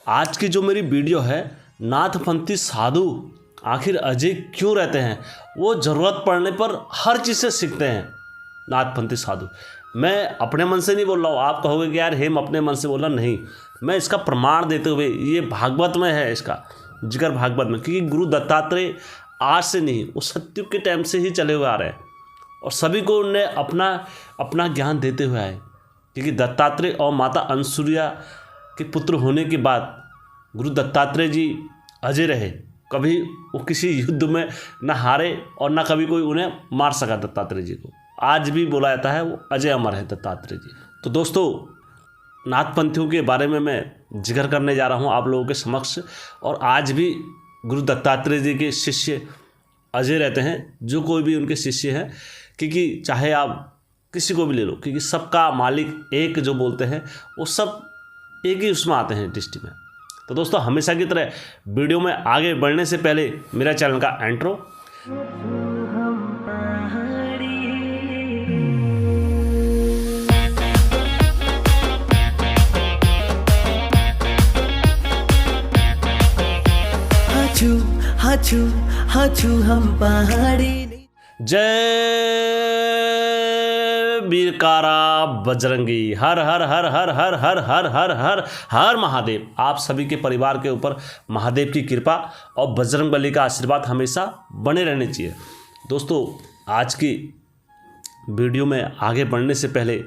आज की जो मेरी वीडियो है, नाथपंथी साधु आखिर अजय क्यों रहते हैं, वो ज़रूरत पड़ने पर हर चीज़ से सीखते हैं। नाथपंथी साधु, मैं अपने मन से नहीं बोल रहा हूँ। आप कहोगे कि यार हेम अपने मन से बोला, नहीं, मैं इसका प्रमाण देते हुए, ये भागवत में है, इसका जिक्र भागवत में, क्योंकि गुरु दत्तात्रेय आज से नहीं, वो सतयुग के टाइम से ही चले हुए आ रहे हैं और सभी को उन्हें अपना ज्ञान देते हुए आए। क्योंकि दत्तात्रेय और माता अनसुईया के पुत्र होने के बाद गुरु दत्तात्रेय जी अजय रहे। कभी वो किसी युद्ध में न हारे और न कभी कोई उन्हें मार सका दत्तात्रेय जी को। आज भी बोला जाता है वो अजय अमर है दत्तात्रेय जी। तो दोस्तों, नाथपंथियों के बारे में मैं जिक्र करने जा रहा हूँ आप लोगों के समक्ष। और आज भी गुरु दत्तात्रेय जी के शिष्य अजय रहते हैं, जो कोई भी उनके शिष्य हैं। क्योंकि चाहे आप किसी को भी ले लो, क्योंकि सबका मालिक एक जो बोलते हैं, वो सब एक ही उसमें आते हैं दृष्टि में। तो दोस्तों, हमेशा की तरह वीडियो में आगे बढ़ने से पहले मेरा चैनल का इंट्रो। हाचू हम पहाड़ी। जय बीरकारा बजरंगी, हर हर हर हर हर हर हर हर हर हर महादेव। आप सभी के परिवार के ऊपर महादेव की कृपा और बजरंगबली का आशीर्वाद हमेशा बने रहने चाहिए। दोस्तों, आज की वीडियो में आगे बढ़ने से पहले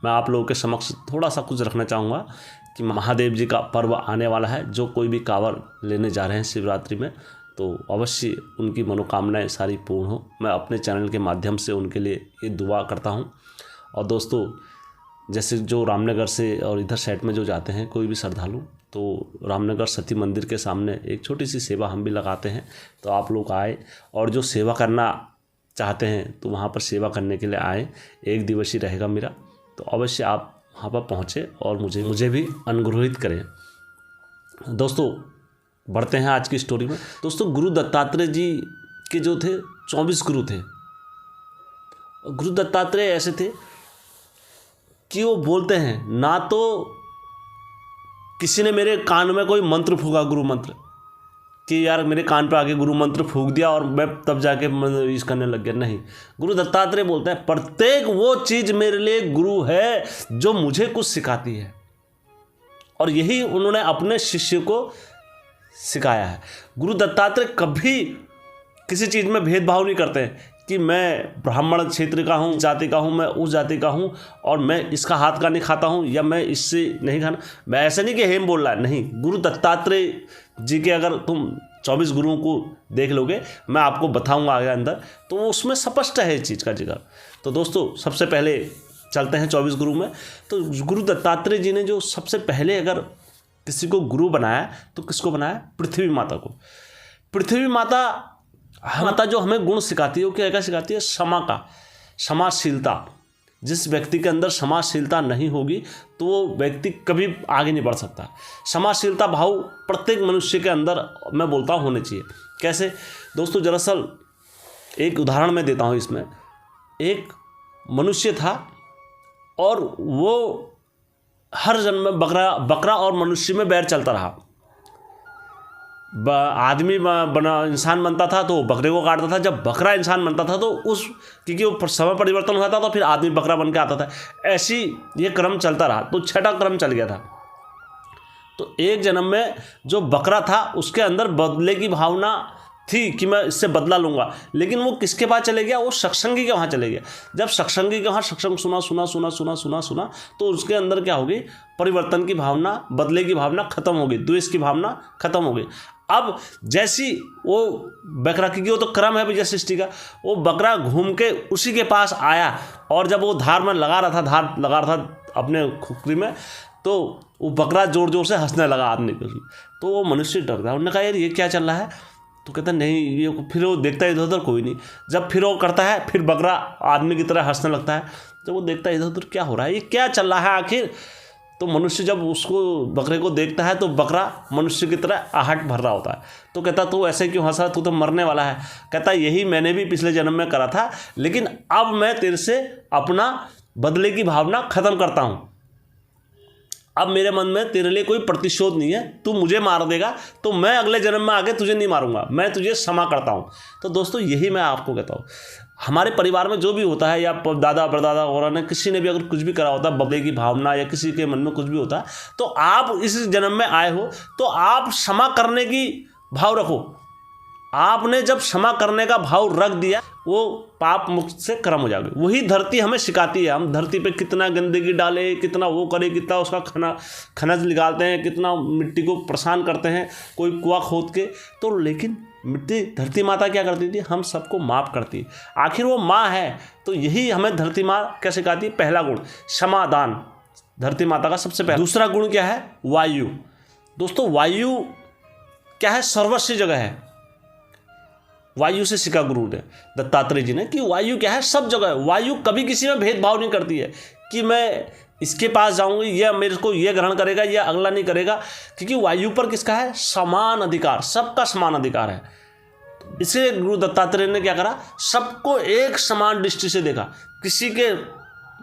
मैं आप लोगों के समक्ष थोड़ा सा कुछ रखना चाहूँगा कि महादेव जी का पर्व आने वाला है। जो कोई भी कांवर लेने जा रहे हैं शिवरात्रि में, तो अवश्य उनकी मनोकामनाएं सारी पूर्ण हो। मैं अपने चैनल के माध्यम से उनके लिए ये दुआ करता हूं। और दोस्तों, जैसे जो रामनगर से और इधर साइड में जो जाते हैं कोई भी श्रद्धालु, तो रामनगर सती मंदिर के सामने एक छोटी सी सेवा हम भी लगाते हैं। तो आप लोग आए और जो सेवा करना चाहते हैं तो वहाँ पर सेवा करने के लिए आए। 1 दिवसीय रहेगा मेरा, तो अवश्य आप वहाँ पर पहुँचे और मुझे भी अनुग्रहित करें। दोस्तों, बढ़ते हैं आज की स्टोरी में। दोस्तों, गुरु दत्तात्रेय जी के जो थे 24 गुरु थे। गुरु दत्तात्रेय ऐसे थे कि वो बोलते हैं, ना तो किसी ने मेरे कान में कोई मंत्र फूका, गुरु मंत्र, कि यार मेरे कान पे आके गुरु मंत्र फूक दिया और मैं तब जाके यूज करने लग गया। नहीं, गुरु दत्तात्रेय बोलते हैं, प्रत्येक वो चीज़ मेरे लिए गुरु है जो मुझे कुछ सिखाती है। और यही उन्होंने अपने शिष्य को सिखाया है। गुरु दत्तात्रेय कभी किसी चीज़ में भेदभाव नहीं करते हैं कि मैं ब्राह्मण क्षेत्र का हूँ, जाति का हूँ, मैं उस जाति का हूँ और मैं इसका हाथ का नहीं खाता हूँ या मैं इससे नहीं खाना। मैं ऐसा नहीं कि हेम बोल रहा है, नहीं। गुरु दत्तात्रेय जी के अगर तुम 24 गुरुओं को देख लोगे, मैं आपको बताऊँगा आगे अंदर, तो उसमें स्पष्ट है इस चीज़ का जिक्र। तो दोस्तों, सबसे पहले चलते हैं 24 गुरु में। तो गुरु दत्तात्रेय जी ने जो सबसे पहले अगर किसी को गुरु बनाया तो किसको बनाया? पृथ्वी माता को। पृथ्वी माता जो हमें गुण सिखाती है, वो क्या सिखाती है? क्षमा का, क्षमाशीलता। जिस व्यक्ति के अंदर क्षमाशीलता नहीं होगी तो वो व्यक्ति कभी आगे नहीं बढ़ सकता। क्षमाशीलता भाव प्रत्येक मनुष्य के अंदर, मैं बोलता हूँ, होने चाहिए। कैसे दोस्तों? दरअसल एक उदाहरण मैं देता हूँ इसमें। एक मनुष्य था और वो हर जन्म में बकरा और मनुष्य में बैर चलता रहा। आदमी इंसान बनता था तो बकरे को काटता था, जब बकरा इंसान बनता था तो क्योंकि वो समय परिवर्तन हुआ था तो फिर आदमी बकरा बन के आता था। ऐसी ये क्रम चलता रहा, तो 6ठा क्रम चल गया था। तो एक जन्म में जो बकरा था उसके अंदर बदले की भावना थी कि मैं इससे बदला लूँगा, लेकिन वो किसके पास चले गया? वो सत्संगी के वहाँ चले गया। जब सत्संगी के वहाँ सत्संग सुना तो उसके अंदर क्या होगी? परिवर्तन की भावना, बदले की भावना खत्म हो गई, द्वेष की भावना खत्म हो गई। अब जैसी वो बकरा, क्योंकि वो तो क्रम है विजय सृष्टि का, वो बकरा घूम के उसी के पास आया और जब वो धार लगा रहा था अपने खुपरी में, तो वो बकरा जोर जोर से हंसने लगा आदमी को। तो वो मनुष्य डर गया। उन्होंने कहा, यार ये क्या चल रहा है? तो कहता नहीं, ये फिर वो देखता है इधर उधर, कोई नहीं। जब फिर वो करता है, फिर बकरा आदमी की तरह हंसने लगता है। जब वो देखता है इधर उधर क्या हो रहा है, ये क्या चल रहा है आखिर, तो मनुष्य जब उसको बकरे को देखता है तो बकरा मनुष्य की तरह आहट भर रहा होता है। तो कहता, तू ऐसे क्यों हंसा, तू तो मरने वाला है। कहता, यही मैंने भी पिछले जन्म में करा था, लेकिन अब मैं तेरे से अपना बदले की भावना खत्म करता हूँ। अब मेरे मन में तेरे लिए कोई प्रतिशोध नहीं है, तू मुझे मार देगा तो मैं अगले जन्म में आके तुझे नहीं मारूंगा, मैं तुझे क्षमा करता हूँ। तो दोस्तों यही मैं आपको कहता हूँ, हमारे परिवार में जो भी होता है या दादा परदादा वगैरह ने किसी ने भी अगर कुछ भी करा होता है, बदले की भावना या किसी के मन में कुछ भी होता है, तो आप इस जन्म में आए हो तो आप क्षमा करने की भाव रखो। आपने जब क्षमा करने का भाव रख दिया वो पाप मुक्त से कर्म हो जाएगा। वही धरती हमें सिखाती है, हम धरती पे कितना गंदगी डाले, कितना वो करे, कितना उसका खनज निकालते हैं, कितना मिट्टी को परेशान करते हैं, कोई कुआं खोद के, तो लेकिन मिट्टी धरती माता क्या करती थी, हम सबको माफ़ करती है। आखिर वो माँ है, तो यही हमें धरती माँ क्या सिखाती है, पहला गुण क्षमादान, धरती माता का सबसे पहला। दूसरा गुण क्या है, वायु। दोस्तों वायु क्या है, सर्वस्व जगह है। वायु से सीखा गुरु ने, दत्तात्रेय जी ने, कि वायु क्या है, सब जगह है। वायु कभी किसी में भेदभाव नहीं करती है कि मैं इसके पास जाऊंगी या मेरे को ये ग्रहण करेगा या अगला नहीं करेगा, क्योंकि वायु पर किसका है, समान अधिकार, सबका समान अधिकार है। इसलिए गुरु दत्तात्रेय ने क्या करा, सबको एक समान दृष्टि से देखा, किसी के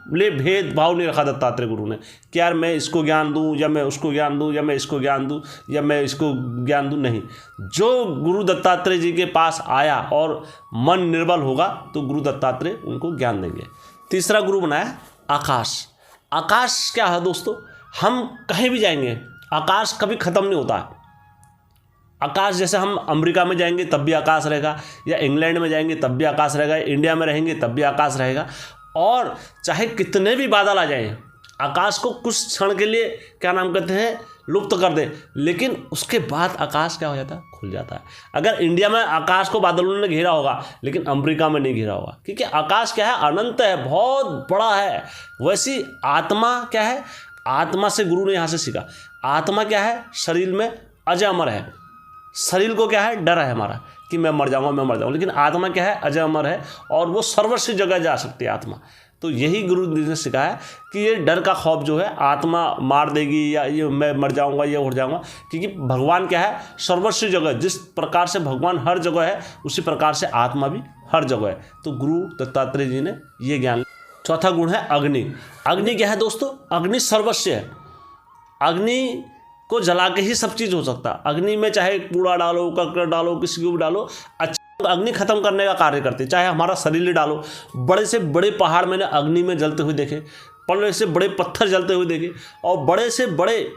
लिए भेदभाव नहीं रखा दत्तात्रेय गुरु ने कि यार मैं इसको ज्ञान दूं या मैं उसको ज्ञान दूं या मैं इसको ज्ञान दूं या मैं इसको ज्ञान दूं, नहीं। जो गुरु दत्तात्रेय जी के पास आया और मन निर्बल होगा तो गुरु दत्तात्रेय उनको ज्ञान देंगे। तीसरा गुरु बनाया आकाश। आकाश क्या है दोस्तों, हम कहीं भी जाएंगे आकाश कभी ख़त्म नहीं होता है। आकाश जैसे हम अमेरिका में जाएंगे तब भी आकाश रहेगा, या इंग्लैंड में जाएंगे तब भी आकाश रहेगा, इंडिया में रहेंगे तब भी आकाश रहेगा। और चाहे कितने भी बादल आ जाएं, आकाश को कुछ क्षण के लिए क्या नाम कहते हैं, लुप्त कर दे, लेकिन उसके बाद आकाश क्या हो जाता है, खुल जाता है। अगर इंडिया में आकाश को बादलों ने घेरा होगा लेकिन अमेरिका में नहीं घेरा होगा, क्योंकि आकाश क्या है, अनंत है, बहुत बड़ा है। वैसी आत्मा क्या है, आत्मा से गुरु ने यहाँ से सीखा, आत्मा क्या है, शरीर में अजय अमर है। शरीर को क्या है, डर है हमारा कि मैं मर जाऊंगा, लेकिन आत्मा क्या है, अजय अमर है और वो सर्वस्व जगह जा सकती है आत्मा। तो यही गुरु ने सिखाया कि ये डर का खौफ जो है, आत्मा मार देगी या ये मैं मर जाऊंगा, ये उड़ जाऊंगा, क्योंकि भगवान क्या है, सर्वस्व जगह। जिस प्रकार से भगवान हर जगह है उसी प्रकार से आत्मा भी हर जगह है। तो गुरु दत्तात्रेय जी ने ये ज्ञान। चौथा गुण है अग्नि। अग्नि क्या है दोस्तों, अग्नि सर्वस्व है। अग्नि को जला के ही सब चीज़ हो सकता है। अग्नि में चाहे कूड़ा डालो, करकट डालो, किसी को भी डालो, अच्छा अग्नि खत्म करने का कार्य करती है। चाहे हमारा शरीर डालो, बड़े से बड़े पहाड़ मैंने अग्नि में जलते हुए देखे, बड़े से बड़े पत्थर जलते हुए देखे, और बड़े से बड़े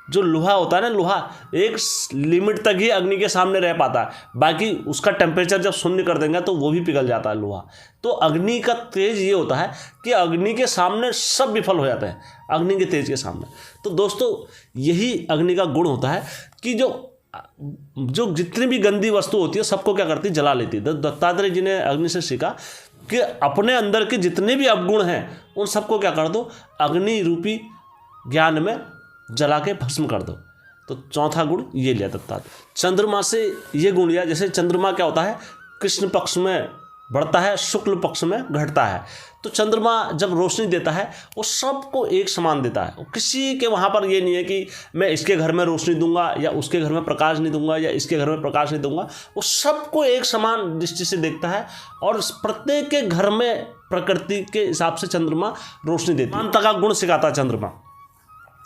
जो लोहा होता है ना, लोहा एक लिमिट तक ही अग्नि के सामने रह पाता है, बाकी उसका टेम्परेचर जब शून्य कर देंगे तो वो भी पिघल जाता है लोहा। तो अग्नि का तेज ये होता है कि अग्नि के सामने सब विफल हो जाते हैं, अग्नि के तेज के सामने। तो दोस्तों यही अग्नि का गुण होता है कि जो जितनी भी गंदी वस्तु होती है सबको क्या करती है, जला लेती है। दत्तात्रेय जी ने अग्नि से सीखा कि अपने अंदर के जितने भी अवगुण हैं उन सबको क्या कर दो, अग्नि रूपी ज्ञान में जला के भस्म कर दो। तो चौथा गुण ये लिया दत्तात्रेय। चंद्रमा से ये गुण लिया, जैसे चंद्रमा क्या होता है, कृष्ण पक्ष में बढ़ता है, शुक्ल पक्ष में घटता है। तो चंद्रमा जब रोशनी देता है वो सबको एक समान देता है। किसी के वहाँ पर ये नहीं है कि मैं इसके घर में रोशनी दूंगा या उसके घर में प्रकाश नहीं दूंगा या इसके घर में प्रकाश नहीं दूंगा, वो सबको एक समान दृष्टि से देखता है और प्रत्येक के घर में प्रकृति के हिसाब से चंद्रमा रोशनी देती है। शांता का गुण सिखाता है चंद्रमा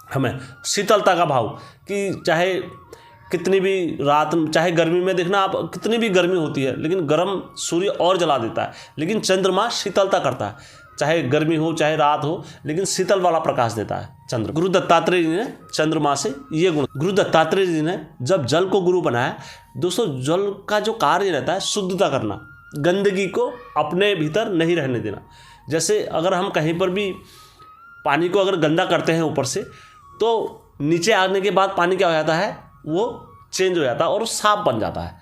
हमें, शीतलता का भाव, कि चाहे कितनी भी रात, चाहे गर्मी में देखना आप, कितनी भी गर्मी होती है लेकिन गर्म सूर्य और जला देता है, लेकिन चंद्रमा शीतलता करता है। चाहे गर्मी हो चाहे रात हो, लेकिन शीतल वाला प्रकाश देता है चंद्र। गुरु दत्तात्रेय जी ने चंद्रमा से ये गुण। गुरु दत्तात्रेय जी ने जब जल को गुरु बनाया, दोस्तों जल का जो कार्य रहता है शुद्धता करना, गंदगी को अपने भीतर नहीं रहने देना। जैसे अगर हम कहीं पर भी पानी को अगर गंदा करते हैं ऊपर से, तो नीचे आने के बाद पानी क्या हो जाता है, वो चेंज हो जाता है और साफ बन जाता है,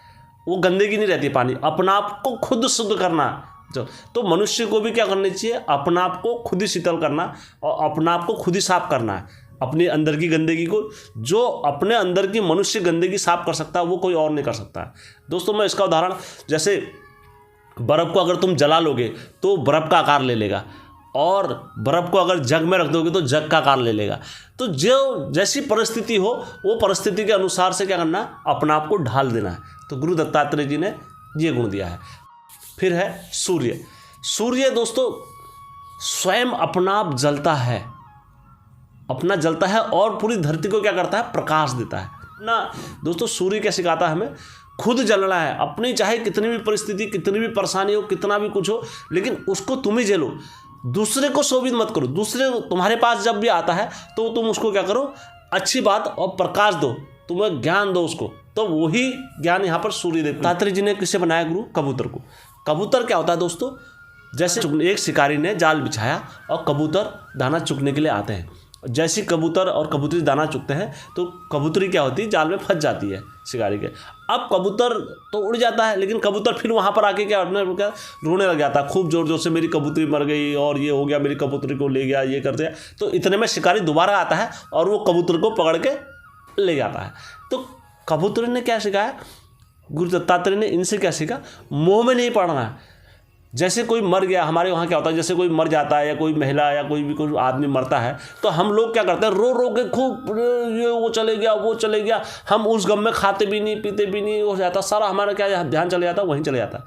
वो गंदगी नहीं रहती। पानी अपना आप को खुद शुद्ध करना जो, तो मनुष्य को भी क्या करना चाहिए, अपना आप को खुद ही शीतल करना और अपना आप को खुद ही साफ करना है। अपने अंदर की गंदगी को, जो अपने अंदर की मनुष्य गंदगी साफ कर सकता है वो कोई और नहीं कर सकता है। दोस्तों मैं इसका उदाहरण, जैसे बर्फ़ को अगर तुम जला लोगे तो बर्फ़ का आकार ले लेगा, और बर्फ़ को अगर जग में रख दोगे तो जग का आकार ले लेगा। तो जो जैसी परिस्थिति हो वो परिस्थिति के अनुसार से क्या करना, अपना आप को ढाल देना है। तो गुरु दत्तात्रेय जी ने ये गुण दिया है। फिर है सूर्य। सूर्य दोस्तों स्वयं अपना आप जलता है, अपना जलता है और पूरी धरती को क्या करता है, प्रकाश देता है ना। दोस्तों सूर्य क्या सिखाता है हमें, खुद जलना है, अपनी चाहे कितनी भी परिस्थिति, कितनी भी परेशानी हो, कितना भी कुछ हो, लेकिन उसको तुम ही झेलो, दूसरे को शोभित मत करो। दूसरे तुम्हारे पास जब भी आता है तो तुम उसको क्या करो, अच्छी बात और प्रकाश दो, तुम्हें ज्ञान दो उसको। तो वही ज्ञान यहाँ पर सूर्य देव दत्तात्रेय जी ने किससे बनाया गुरु, कबूतर को। कबूतर क्या होता है दोस्तों, जैसे एक शिकारी ने जाल बिछाया और कबूतर दाना चुगने के लिए आते हैं। जैसे कबूतर और कबूतरी दाना चुगते हैं तो कबूतरी क्या होती है, जाल में फंस जाती है शिकारी के। अब कबूतर तो उड़ जाता है, लेकिन कबूतर फिर वहाँ पर आके क्या रोने लग जाता है, खूब जोर जोर से, मेरी कबूतरी मर गई और ये हो गया, मेरी कबूतरी को ले गया, ये कर दिया। तो इतने में शिकारी दोबारा आता है और वो कबूतर को पकड़ के ले जाता है। तो कबूतर ने क्या सिखाया, गुरु दत्तात्रेय ने इनसे क्या सीखा, मोह में नहीं पड़ना है। जैसे कोई मर गया, हमारे वहाँ क्या होता है, जैसे कोई मर जाता है या कोई महिला या कोई भी कोई आदमी मरता है तो हम लोग क्या करते हैं, रो रो के खूब, ये वो चले गया, वो चले गया, हम उस गम में खाते भी नहीं, पीते भी नहीं, हो जाता सारा हमारा क्या ध्यान चले जाता, वहीं चले जाता।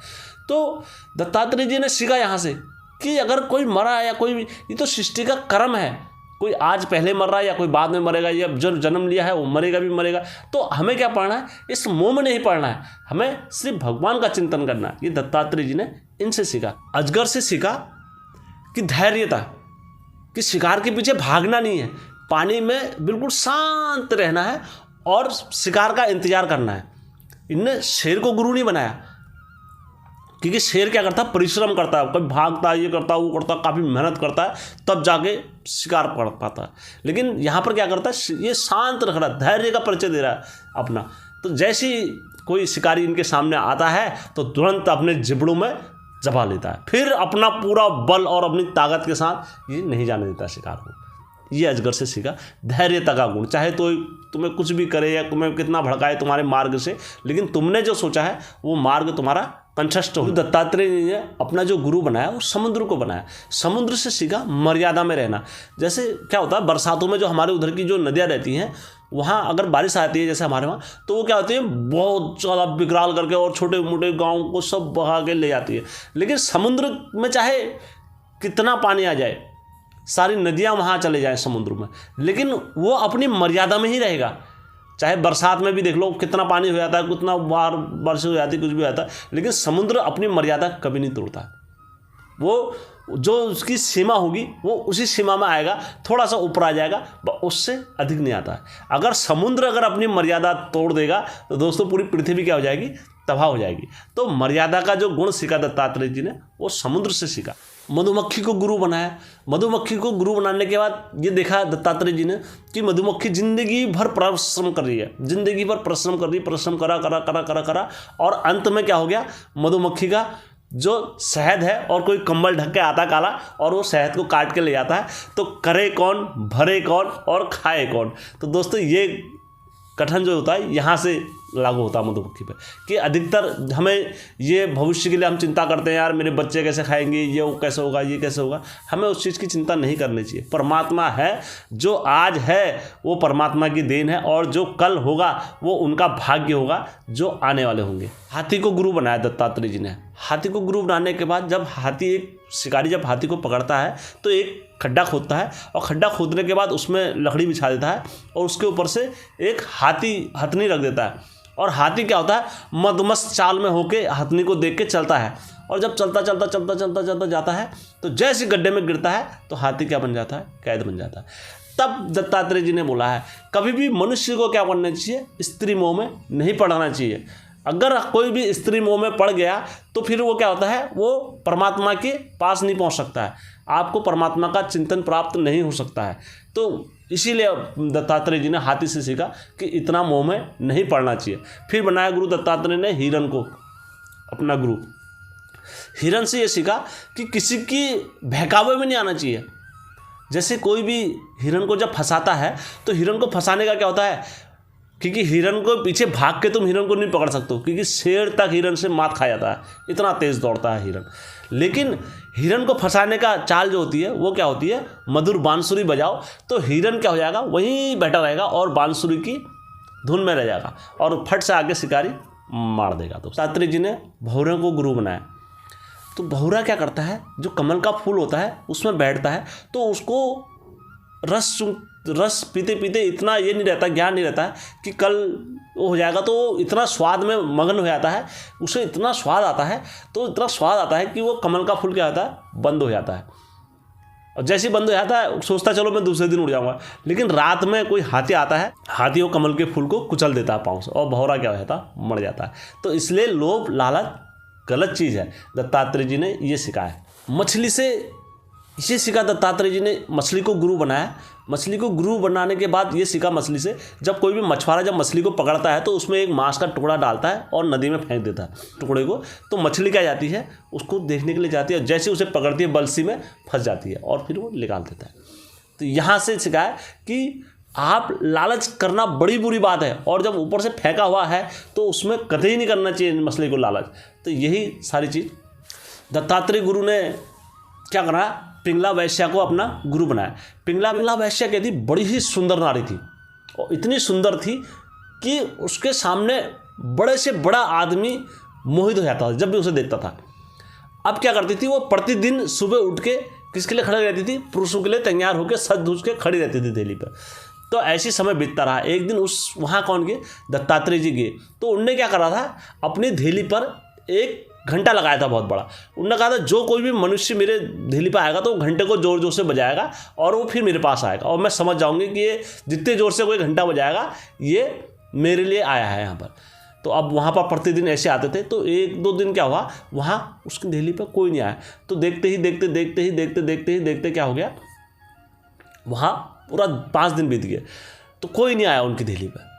तो दत्तात्रेय जी ने सीखा यहाँ से कि अगर कोई मरा या कोई भी, ये तो सृष्टि का कर्म है, कोई आज पहले मर रहा है या कोई बाद में मरेगा, या जो जन्म लिया है वो मरेगा भी मरेगा। तो हमें क्या पढ़ना है, इस मोह में नहीं पढ़ना है, हमें सिर्फ भगवान का चिंतन करना है। ये दत्तात्रेय जी ने इनसे सीखा। अजगर से सीखा कि धैर्यता, कि शिकार के पीछे भागना नहीं है, पानी में बिल्कुल शांत रहना है और शिकार का इंतजार करना है। इनने शेर को गुरु नहीं बनाया, क्योंकि शेर क्या करता है, परिश्रम करता है, कभी भागता है, ये करता है, वो करता है, काफ़ी मेहनत करता है, तब जाके शिकार पकड़ पाता है। लेकिन यहाँ पर क्या करता है, ये शांत रख रहा है, धैर्य का परिचय दे रहा है अपना। तो जैसे ही कोई शिकारी इनके सामने आता है तो तुरंत अपने जिबड़ों में जबा लेता है, फिर अपना पूरा बल और अपनी ताकत के साथ ये नहीं जाने देता शिकार को। ये अजगर से सीखा धैर्यता का गुण। चाहे तो तुम्हें कुछ भी करे या तुम्हें कितना भड़काए तुम्हारे मार्ग से, लेकिन तुमने जो सोचा है वो मार्ग तुम्हारा कंठस्थ हो। दत्तात्रेय ने अपना जो गुरु बनाया वो समुद्र को बनाया। समुद्र से सीखा मर्यादा में रहना। जैसे क्या होता है, बरसातों में जो हमारे उधर की जो नदियाँ रहती हैं, वहाँ अगर बारिश आती है जैसे हमारे वहाँ, तो वो क्या होती है, बहुत ज़्यादा विकराल करके और छोटे मोटे गाँव को सब बहा के ले जाती है। लेकिन समुद्र में चाहे कितना पानी आ जाए, सारी नदियाँ वहाँ चले जाएँ समुद्र में, लेकिन वो अपनी मर्यादा में ही रहेगा। चाहे बरसात में भी देख लो कितना पानी हो जाता है, कितना बार बारिश हो जाती है, कुछ भी आता है, लेकिन समुद्र अपनी मर्यादा कभी नहीं तोड़ता। वो जो उसकी सीमा होगी वो उसी सीमा में आएगा, थोड़ा सा ऊपर आ जाएगा, उससे अधिक नहीं आता है। अगर समुद्र अगर अपनी मर्यादा तोड़ देगा तो दोस्तों पूरी पृथ्वी क्या हो जाएगी, तबाह हो जाएगी। तो मर्यादा का जो गुण सीखा दत्तात्रेय जी ने वो समुद्र से सीखा। मधुमक्खी को गुरु बनाया। मधुमक्खी को गुरु बनाने के बाद ये देखा दत्तात्रेय जी ने कि मधुमक्खी जिंदगी भर परिश्रम कर रही है, जिंदगी भर परिश्रम कर रही है, परिश्रम करा करा करा करा करा और अंत में क्या हो गया, मधुमक्खी का जो शहद है और कोई कंबल ढक के आता काला और वो शहद को काट के ले जाता है। तो करे कौन, भरे कौन और खाए कौन। तो दोस्तों ये कथन जो होता है यहाँ से लागू होता है मधुमक्खी पे, कि अधिकतर हमें ये भविष्य के लिए हम चिंता करते हैं, यार मेरे बच्चे कैसे खाएंगे, ये वो कैसे होगा, ये कैसे होगा। हमें उस चीज़ की चिंता नहीं करनी चाहिए। परमात्मा है, जो आज है वो परमात्मा की देन है, और जो कल होगा वो उनका भाग्य होगा जो आने वाले होंगे। हाथी को गुरु बनाया दत्तात्रेय जी ने। हाथी को गुरु बनाने के बाद जब शिकारी जब हाथी को पकड़ता है तो एक खड्डा खोदता है, और खड्डा खोदने के बाद उसमें लकड़ी बिछा देता है और उसके ऊपर से एक हथनी रख देता है। और हाथी क्या होता है, मदमस्त चाल में होके हथनी को देख के चलता है, और जब चलता चलता चलता चलता चलता जाता है तो जैसे गड्ढे में गिरता है तो हाथी क्या बन जाता है, कैद बन जाता है। तब दत्तात्रेय जी ने बोला है कभी भी मनुष्य को क्या करना चाहिए, स्त्री मोह में नहीं पड़ना चाहिए। अगर कोई भी स्त्री मोह में पड़ गया तो फिर वो क्या होता है, वो परमात्मा के पास नहीं पहुंच सकता है, आपको परमात्मा का चिंतन प्राप्त नहीं हो सकता है। तो इसीलिए दत्तात्रेय जी ने हाथी से सीखा कि इतना मोह में नहीं पड़ना चाहिए। फिर बनाया गुरु दत्तात्रेय ने हिरण को अपना गुरु। हिरण से ये सीखा कि किसी की बहकावे में नहीं आना चाहिए। जैसे कोई भी हिरण को जब फंसाता है तो हिरण को फंसाने का क्या होता है, क्योंकि हिरण को पीछे भाग के तुम हिरण को नहीं पकड़ सकते हो, क्योंकि शेर तक हिरण से मात खा जाता है, इतना तेज़ दौड़ता है हिरण। लेकिन हिरण को फंसाने का चाल जो होती है वो क्या होती है, मधुर बांसुरी बजाओ तो हिरण क्या हो जाएगा, वहीं बैठा रहेगा और बांसुरी की धुन में रह जाएगा और फट से आगे शिकारी मार देगा। तो दत्तात्रेय जी ने भौरे को गुरु बनाया। तो भौरा क्या करता है, जो कमल का फूल होता है उसमें बैठता है, तो उसको रस पीते पीते इतना ये नहीं रहता, ज्ञान नहीं रहता है कि कल वो हो जाएगा, तो इतना स्वाद में मगन हो जाता है, उसे इतना स्वाद आता है, तो इतना स्वाद आता है कि वो कमल का फूल क्या होता है, बंद हो जाता है। और जैसे ही बंद हो जाता है सोचता चलो मैं दूसरे दिन उड़ जाऊंगा, लेकिन रात में कोई हाथी आता है, हाथी वो कमल के फूल को कुचल देता है पाँव से, और भौरा क्या हो जाता है, मर जाता है। तो इसलिए लोभ लालच गलत चीज़ है। दत्तात्रेय जी ने ये सिखाया। मछली से ये सीखा दत्तात्रेय जी ने, मछली को गुरु बनाया। मछली को गुरु बनाने के बाद ये सीखा मछली से, जब कोई भी मछुआरा जब मछली को पकड़ता है तो उसमें एक मांस का टुकड़ा डालता है और नदी में फेंक देता है टुकड़े को, तो मछली क्या जाती है, उसको देखने के लिए जाती है, जैसे उसे पकड़ती है बंसी में फंस जाती है और फिर वो निकाल देता है। तो यहाँ से सिखाया कि आप लालच करना बड़ी बुरी बात है, और जब ऊपर से फेंका हुआ है तो उसमें कतई नहीं करना चाहिए मछली को लालच। तो यही सारी चीज़ दत्तात्रेय गुरु ने क्या करा, पिंगला वैश्या को अपना गुरु बनाया। पिंगला वैश्या क्या थी, बड़ी ही सुंदर नारी थी, और इतनी सुंदर थी कि उसके सामने बड़े से बड़ा आदमी मोहित हो जाता था जब भी उसे देखता था। अब क्या करती थी वो, प्रतिदिन सुबह उठ के किसके लिए खड़ी रहती थी, पुरुषों के लिए तैयार होकर सज धूज के खड़ी रहती थी देहली पर। तो ऐसी समय बीतता रहा। एक दिन वहाँ कौन गए, दत्तात्रेय जी गए। तो उनने क्या करा था, अपनी देहली पर एक घंटा लगाया था बहुत बड़ा। उन्होंने कहा था जो कोई भी मनुष्य मेरे देहली पर आएगा तो घंटे को जोर जोर से बजाएगा और वो फिर मेरे पास आएगा, और मैं समझ जाऊंगी कि ये जितने जोर से कोई घंटा बजाएगा ये मेरे लिए आया है यहाँ पर। तो अब वहाँ पर प्रतिदिन ऐसे आते थे। तो एक दो दिन क्या हुआ, वहाँ उसकी देहली पर कोई नहीं आया। तो देखते क्या हो गया, वहाँ पूरा 5 दिन बीत गए तो कोई नहीं आया उनकी देहली पर,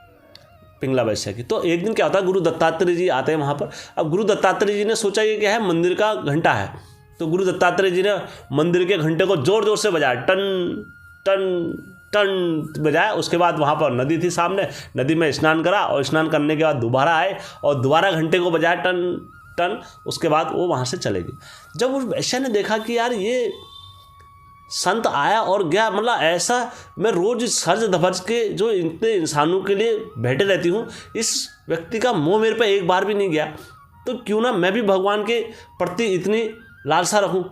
पिंगला वैश्या की। तो एक दिन क्या होता है, गुरु दत्तात्रेय जी आते हैं वहाँ पर। अब गुरु दत्तात्रेय जी ने सोचा ये क्या है, मंदिर का घंटा है। तो गुरु दत्तात्रेय जी ने मंदिर के घंटे को जोर जोर से बजाया, टन टन टन बजाया। उसके बाद वहाँ पर नदी थी सामने, नदी में स्नान करा, और स्नान करने के बाद दोबारा आए और दोबारा घंटे को बजाया, टन टन। उसके बाद वो वहाँ से चले गए। जब उस वैश्या ने देखा कि यार ये संत आया और गया, मतलब ऐसा मैं रोज सज धबज के जो इतने इंसानों के लिए बैठे रहती हूँ, इस व्यक्ति का मुँह मेरे पे एक बार भी नहीं गया, तो क्यों ना मैं भी भगवान के प्रति इतनी लालसा रखूँ।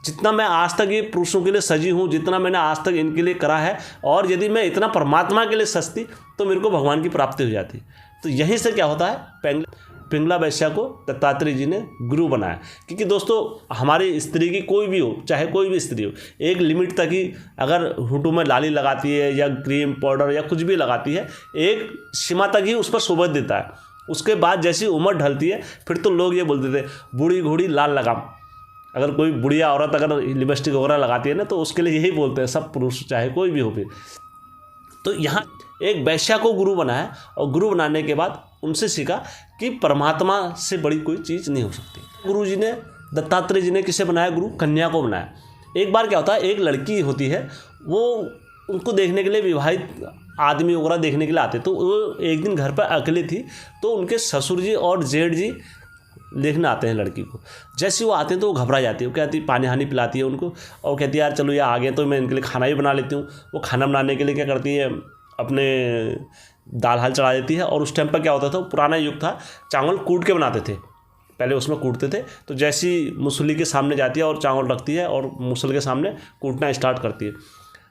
जितना मैं आज तक ये पुरुषों के लिए सजी हूँ, जितना मैंने आज तक इनके लिए करा है, और यदि मैं इतना परमात्मा के लिए सजती तो मेरे को भगवान की प्राप्ति हो जाती। तो यहीं से क्या होता है, पिंगला वैश्या को दत्तात्रेय जी ने गुरु बनाया। क्योंकि दोस्तों हमारी स्त्री की कोई भी हो, चाहे कोई भी स्त्री हो, एक लिमिट तक ही अगर होंठों में लाली लगाती है या क्रीम पाउडर या कुछ भी लगाती है, एक सीमा तक ही उस पर शोभा देता है। उसके बाद जैसी उम्र ढलती है फिर तो लोग ये बोलते थे बूढ़ी घोड़ी लाल लगाम। अगर कोई बुढ़िया औरत अगर लिपस्टिक वगैरह लगाती है ना, तो उसके लिए यही बोलते हैं सब पुरुष, चाहे कोई भी हो फिर। तो यहाँ एक वैश्या को गुरु बनाया, और गुरु बनाने के बाद उनसे सीखा कि परमात्मा से बड़ी कोई चीज़ नहीं हो सकती। गुरु जी ने, दत्तात्रेय जी ने किसे बनाया, गुरु कन्या को बनाया। एक बार क्या होता है, एक लड़की होती है, वो उनको देखने के लिए विवाहित आदमी वगैरह देखने के लिए आते। तो वो एक दिन घर पर अकेली थी, तो उनके ससुर जी और जेठ जी देखने आते हैं लड़की को। जैसे वो आते हैं तो वो घबरा जाती है, वो कहती पानी हानी पिलाती है उनको, और कहती है यार चलो ये आ गए तो मैं इनके लिए खाना भी बना लेती हूँ। वो खाना बनाने के लिए क्या करती है, अपने दाल हाल चढ़ा देती है। और उस टाइम पर क्या होता था, पुराना युग था, चावल कूट के बनाते थे, पहले उसमें कूटते थे। तो जैसी मुसली के सामने जाती है और चावल रखती है और मुसल के सामने कूटना स्टार्ट करती है,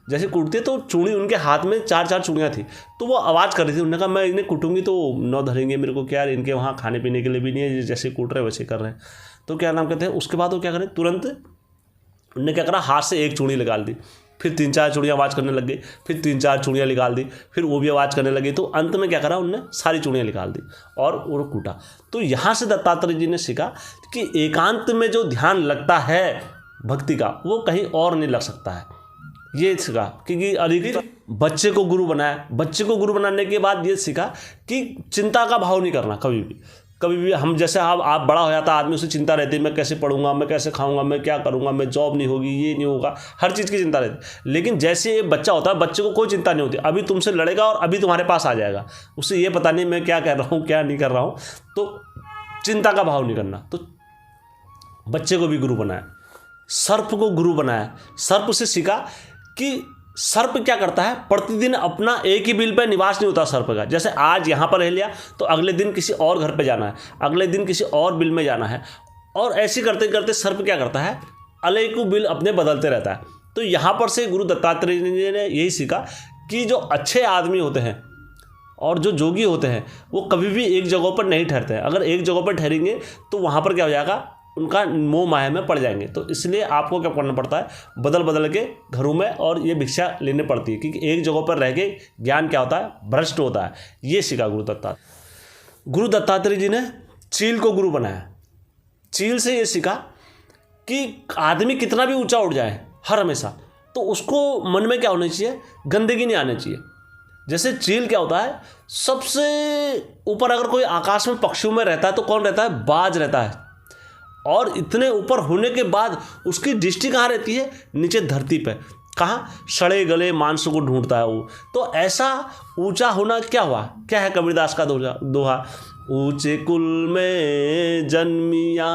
जैसे कूटती है तो चूड़ी उनके हाथ में 4 चूड़ियाँ थी। तो वो आवाज़ कर रही थी, उन्होंने कहा मैं इन्हें कूटूंगी तो 9 धरेंगे मेरे को, क्या यार इनके वहाँ खाने पीने के लिए भी नहीं है, जैसे कूट रहे वैसे कर रहे हैं। तो क्या नाम कहते हैं, उसके बाद वो क्या करें, तुरंत उन्होंने क्या करा, हाथ से एक चूड़ी निकाल दी, फिर 3-4 चूड़ियाँ आवाज़ करने लग गई, फिर 3-4 चूड़ियाँ निकाल दी, फिर वो भी आवाज़ करने लगी। तो अंत में क्या करा, उनने सारी चूड़ियाँ निकाल दी और वो कूटा। तो यहाँ से दत्तात्रेय जी ने सीखा कि एकांत में जो ध्यान लगता है भक्ति का, वो कहीं और नहीं लग सकता है। ये सीखा। क्योंकि अधिक बच्चे को गुरु बनाया, बच्चे को गुरु बनाने के बाद ये सीखा कि चिंता का भाव नहीं करना कभी भी। हम जैसे आप बड़ा हो जाता आदमी, उसे चिंता रहती है मैं कैसे पढ़ूंगा, मैं कैसे खाऊंगा, मैं क्या करूंगा, मैं जॉब नहीं होगी, ये नहीं होगा, हर चीज़ की चिंता रहती है। लेकिन जैसे ये बच्चा होता है, बच्चे को कोई चिंता नहीं होती, अभी तुमसे लड़ेगा और अभी तुम्हारे पास आ जाएगा, उसे ये पता नहीं मैं क्या कर रहा हूँ क्या नहीं कर रहा हूँ। तो चिंता का भाव नहीं करना। तो बच्चे को भी गुरु बनाया, सर्प को गुरु बनाया। सर्प से सीखा कि सर्प क्या करता है, प्रतिदिन अपना एक ही बिल पर निवास नहीं होता सर्प का। जैसे आज यहाँ पर रह लिया तो अगले दिन किसी और घर पे जाना है, अगले दिन किसी और बिल में जाना है, और ऐसे करते करते सर्प क्या करता है, अनेकों बिल अपने बदलते रहता है। तो यहाँ पर से गुरु दत्तात्रेय जी ने यही सीखा कि जो अच्छे आदमी होते हैं और जो जोगी होते हैं वो कभी भी एक जगह पर नहीं ठहरते हैं। अगर एक जगह पर ठहरेंगे तो वहाँ पर क्या हो जाएगा, उनका मोह माया में पड़ जाएंगे। तो इसलिए आपको क्या करना पड़ता है, बदल बदल के घरों में और ये भिक्षा लेनी पड़ती है, क्योंकि एक जगह पर रह के ज्ञान क्या होता है, भ्रष्ट होता है। ये सीखा गुरु दत्तात्रेय जी ने चील को गुरु बनाया। चील से ये सीखा कि आदमी कितना भी ऊंचा उठ जाए हर हमेशा, तो उसको मन में क्या होना चाहिए, गंदगी नहीं आनी चाहिए। जैसे चील क्या होता है, सबसे ऊपर अगर कोई आकाश में पक्षियों में रहता है तो कौन रहता है, बाज रहता है। और इतने ऊपर होने के बाद उसकी दृष्टि कहाँ रहती है, नीचे धरती पे। कहाँ, सड़े गले मांस को ढूंढता है वो। तो ऐसा ऊंचा होना क्या हुआ, क्या है कबीरदास का दोहा, ऊंचे कुल में जन्मिया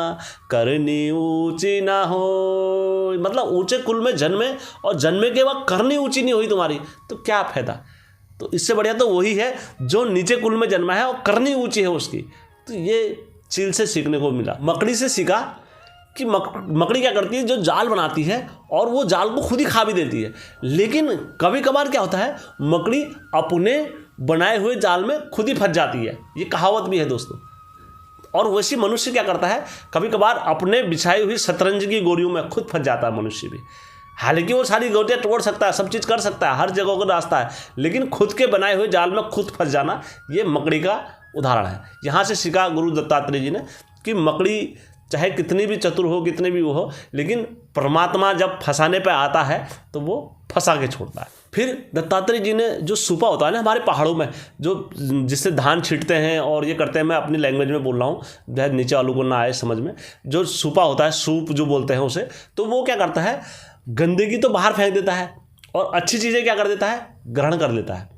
करनी ऊंची ना हो। मतलब ऊंचे कुल में जन्मे और जन्मे के बाद करनी ऊंची नहीं हुई तुम्हारी तो क्या फायदा। तो इससे बढ़िया तो वही है जो नीचे कुल में जन्मा है और करनी ऊंची है उसकी। तो ये चील से सीखने को मिला। मकड़ी से सीखा कि मकड़ी क्या करती है, जो जाल बनाती है और वो जाल को खुद ही खा भी देती है। लेकिन कभी कभार क्या होता है, मकड़ी अपने बनाए हुए जाल में खुद ही फंस जाती है। ये कहावत भी है दोस्तों। और वैसे मनुष्य क्या करता है, कभी कभार अपने बिछाई हुई शतरंज की गोलियों में खुद फंस जाता है मनुष्य भी। हालांकि वो सारी गोटियाँ तोड़ सकता है, सब चीज़ कर सकता है, हर जगह का रास्ता है, लेकिन खुद के बनाए हुए जाल में खुद फंस जाना, ये मकड़ी का उदाहरण है। यहाँ से सीखा गुरु दत्तात्रेय जी ने कि मकड़ी चाहे कितनी भी चतुर हो, कितने भी वो हो, लेकिन परमात्मा जब फंसाने पे आता है तो वो फंसा के छोड़ता है। फिर दत्तात्रेय जी ने जो सूपा होता है ना हमारे पहाड़ों में, जो जिससे धान छींटते हैं और ये करते हैं, मैं अपनी लैंग्वेज में बोल रहा हूँ, शायद नीचे वालों को ना आए समझ में, जो सूपा होता है, सूप जो बोलते हैं उसे, तो वो क्या करता है, गंदगी तो बाहर फेंक देता है और अच्छी चीज़ें क्या कर देता है, ग्रहण कर लेता है।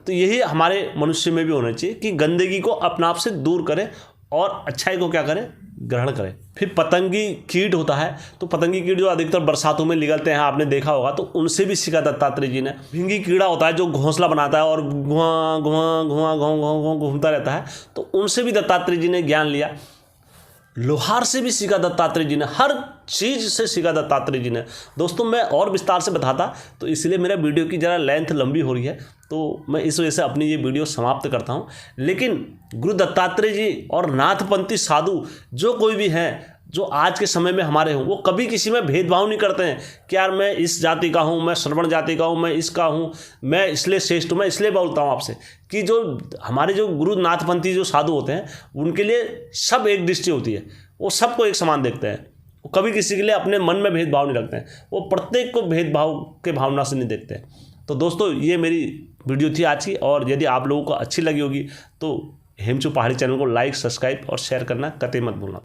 तो यही हमारे मनुष्य में भी होना चाहिए कि गंदगी को अपने आप से दूर करें और अच्छाई को क्या करें, ग्रहण करें। फिर पतंगी कीट होता है, तो पतंगी कीट जो अधिकतर बरसातों में निकलते हैं, आपने देखा होगा, तो उनसे भी सीखा दत्तात्रेय जी ने। भिंगी कीड़ा होता है जो घोंसला बनाता है और घुआं घुआं घुआं घुआं घुआं घूमता रहता है, तो उनसे भी दत्तात्रेय जी ने ज्ञान लिया। लोहार से भी सीखा दत्तात्रेय जी ने, हर चीज़ से सीखा दत्तात्रेय जी ने। दोस्तों मैं और विस्तार से बताता तो इसलिए मेरा वीडियो की ज़रा लेंथ लंबी हो रही है, तो मैं इस वजह से अपनी ये वीडियो समाप्त करता हूँ। लेकिन गुरु दत्तात्रेय जी और नाथपंथी साधु जो कोई भी हैं, जो आज के समय में हमारे हों, वो कभी किसी में भेदभाव नहीं करते हैं कि यार मैं इस जाति का हूँ, मैं श्रवण जाति का हूँ, मैं इसका हूँ, मैं इसलिए श्रेष्ठ हूँ। मैं इसलिए बोलता हूँ आपसे कि जो हमारे जो गुरु नाथपंथी जो साधु होते हैं, उनके लिए सब एक दृष्टि होती है, वो सबको एक समान देखते हैं। वो कभी किसी के लिए अपने मन में भेदभाव नहीं रखते हैं, वो प्रत्येक को भेदभाव के भावना से नहीं देखते हैं। तो दोस्तों ये मेरी वीडियो थी आज की, और यदि आप लोगों को अच्छी लगी होगी तो हेमचू पहाड़ी चैनल को लाइक, सब्सक्राइब और शेयर करना कतई मत भूलना।